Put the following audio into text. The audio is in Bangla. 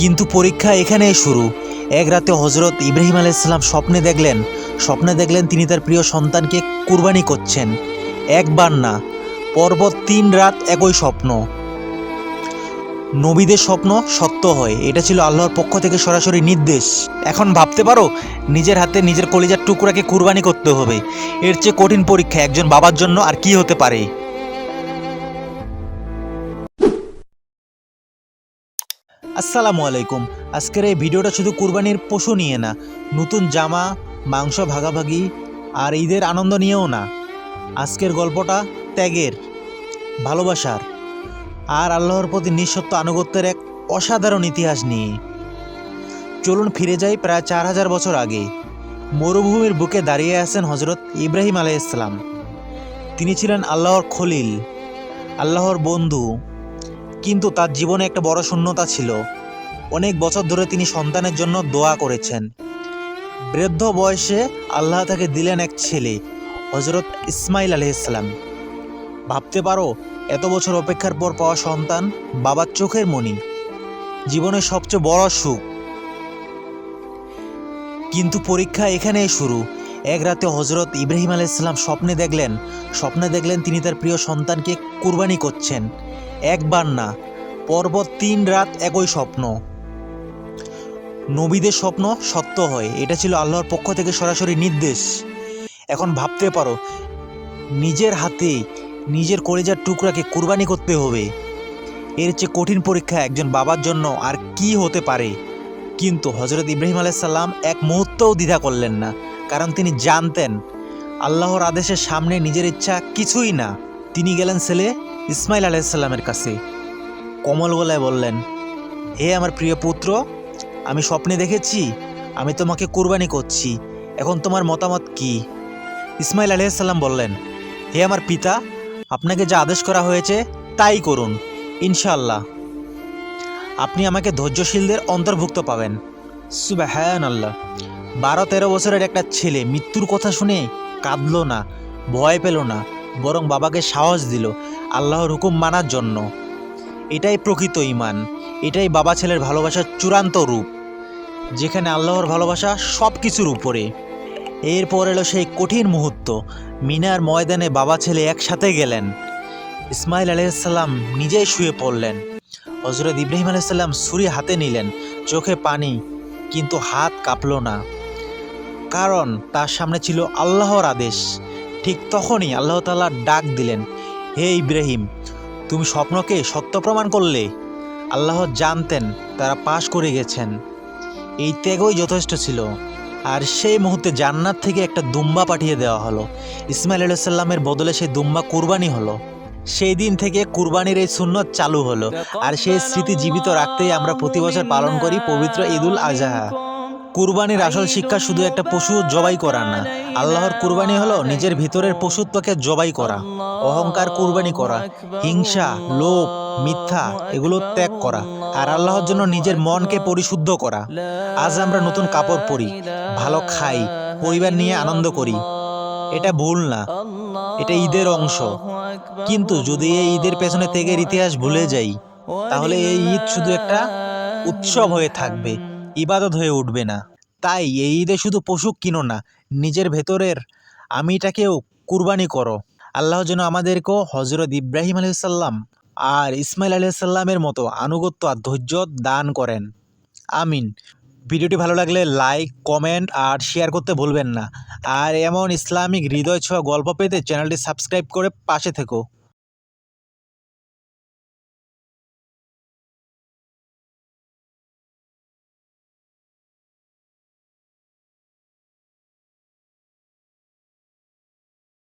কিন্তু পরীক্ষা এখানেই শুরু। এক রাতে হজরত ইব্রাহিম আলাইহিস সালাম স্বপ্নে দেখলেন তিনি তার প্রিয় সন্তানকে কুরবানি করছেন। একবার না, পরপর ৩ রাত একই স্বপ্ন। নবীদের স্বপ্ন সত্য হয়, এটা ছিল আল্লাহর পক্ষ থেকে সরাসরি নির্দেশ। এখন ভাবতে পারো, নিজের হাতে নিজের কলিজার টুকরাকে কুরবানি করতে হবে। এর চেয়ে কঠিন পরীক্ষা একজন বাবার জন্য আর কি হতে পারে। আসসালামু আলাইকুম। আজকের এই ভিডিওটা শুধু কুরবানির পশু নিয়ে না, নতুন জামা, মাংস ভাগাভাগি আর ঈদের আনন্দ নিয়েও না। আজকের গল্পটা ত্যাগের, ভালোবাসার আর আল্লাহর প্রতি নিঃশর্ত আনুগত্যের এক অসাধারণ ইতিহাস নিয়ে। চলুন ফিরে যাই প্রায় ৪,০০০ বছর আগে। মরুভূমির বুকে দাঁড়িয়ে আছেন হজরত ইব্রাহিম আলাইহিস সালাম। তিনি ছিলেন আল্লাহর খলিল, আল্লাহর বন্ধু। কিন্তু তার জীবনে একটা বড় শূন্যতা ছিল। অনেক বছর ধরে তিনি সন্তানের জন্য দোয়া করেছেন। বৃদ্ধ বয়সে আল্লাহ তাকে দিলেন এক ছেলে, হজরত ইসমাইল আলাইহিস সালাম। ভাবতে পারো, এত বছর অপেক্ষার পর পাওয়া সন্তান বাবার চোখের মণি, জীবনের সবচেয়ে বড় সুখ। কিন্তু পরীক্ষা এখানেই শুরু। এক রাতে হজরত ইব্রাহিম আলাইহিস সালাম স্বপ্নে দেখলেন তিনি তার প্রিয় সন্তানকে কুরবানি করছেন। একবার না, পরপর ৩ রাত একই স্বপ্ন। নবীদের স্বপ্ন সত্য হয়, এটা ছিল আল্লাহর পক্ষ থেকে সরাসরি নির্দেশ। এখন ভাবতে পারো, নিজের হাতে নিজের কলিজার টুকরাকে কুরবানি করতে হবে। এর চেয়ে কঠিন পরীক্ষা একজন বাবার জন্য আর কি হতে পারে। কিন্তু হজরত ইব্রাহিম আলাইহিস সালাম এক মুহূর্তও দ্বিধা করলেন না, কারণ তিনি জানতেন আল্লাহর আদেশের সামনে নিজের ইচ্ছা কিছুই না। তিনি গেলেন ছেলে ইসমাইল আলাইহিস সালামের কাছে, কোমল গলায় বললেন, হে আমার প্রিয় পুত্র, আমি স্বপ্নে দেখেছি আমি তোমাকে কুরবানি করছি, এখন তোমার মতামত কি? ইসমাইল আলাইহিস সালাম বললেন, হে আমার পিতা, আপনাকে যা আদেশ করা হয়েছে তাই করুন। ইনশাআল্লাহ আপনি আমাকে ধৈর্যশীলদের অন্তর্ভুক্ত পাবেন। সুবহানাল্লাহ। ১২-১৩ বছরের একটা ছেলে মৃত্যুর কথা শুনে কাঁদল না, ভয় পেল না, বরং বাবাকে সাহস দিল আল্লাহর হুকুম মানার জন্য। এটাই প্রকৃত ঈমান, এটাই বাবা ছেলের ভালোবাসার চূড়ান্ত রূপ, যেখানে আল্লাহর ভালোবাসা সব কিছুর উপরে। এরপর এলো সেই কঠিন মুহূর্ত। মিনার ময়দানে বাবা ছেলে একসাথে গেলেন। ইসমাইল আলাইহিস সালাম নিজেই শুয়ে পড়লেন। হজরত ইব্রাহিম আলাইহিস সালাম ছুরি হাতে নিলেন, চোখে পানি, কিন্তু হাত কাঁপল না, কারণ তার সামনে ছিল আল্লাহর আদেশ। ঠিক তখনই আল্লাহ তাআলা ডাক দিলেন, হে ইব্রাহিম, তুমি স্বপ্নকে সত্য প্রমাণ করলে। আল্লাহ জানতেন তারা পাশ করে গেছেন, এই ত্যাগই যথেষ্ট ছিল। আর সেই মুহূর্তে জান্নাত থেকে একটা দুম্বা পাঠিয়ে দেওয়া হলো। ইসমাইল আলাইহিস সালামের বদলে সেই দুম্বা কুরবানি হলো। সেই দিন থেকে কুরবানির এই সুন্নত চালু হলো। আর সেই স্মৃতি জীবিত রাখতেই আমরা প্রতি বছর পালন করি পবিত্র ঈদুল আজহা। কুরবানির আসল শিক্ষা শুধু একটা পশু জবাই করা না, আল্লাহর কুরবানি হলো নিজের ভিতরের পশুত্বকে জবাই করা, অহংকার কুরবানি করা, হিংসা, লোভ, মিথ্যা এগুলো ত্যাগ করা, আর আল্লাহর জন্য নিজের মনকে পরিশুদ্ধ করা। আজ আমরা নতুন কাপড় পরি, ভালো খাই, পরিবার নিয়ে আনন্দ করি। এটা ভুল না, এটা ঈদের অংশ। কিন্তু যদি এই ঈদের পেছনে ত্যাগের ইতিহাস ভুলে যাই, তাহলে এই ঈদ শুধু একটা উৎসব হয়ে থাকবে, ইবাদত হয়ে উঠবে না। তাই এই ঈদে শুধু পশু কিনো না, নিজের ভেতরের আমিটাকেও কুরবানি করো। আল্লাহ যেন আমাদেরকেও হজরত ইব্রাহিম আলাইহিস সালাম আর ইসমাইল আলাইহিস সালামের মতো আনুগত্য আর ধৈর্য দান করেন। আমিন। ভিডিওটি ভালো লাগলে লাইক, কমেন্ট আর শেয়ার করতে ভুলবেন না। আর এমন ইসলামিক হৃদয় ছোঁয়া গল্প পেতে চ্যানেলটি সাবস্ক্রাইব করে পাশে থেকো।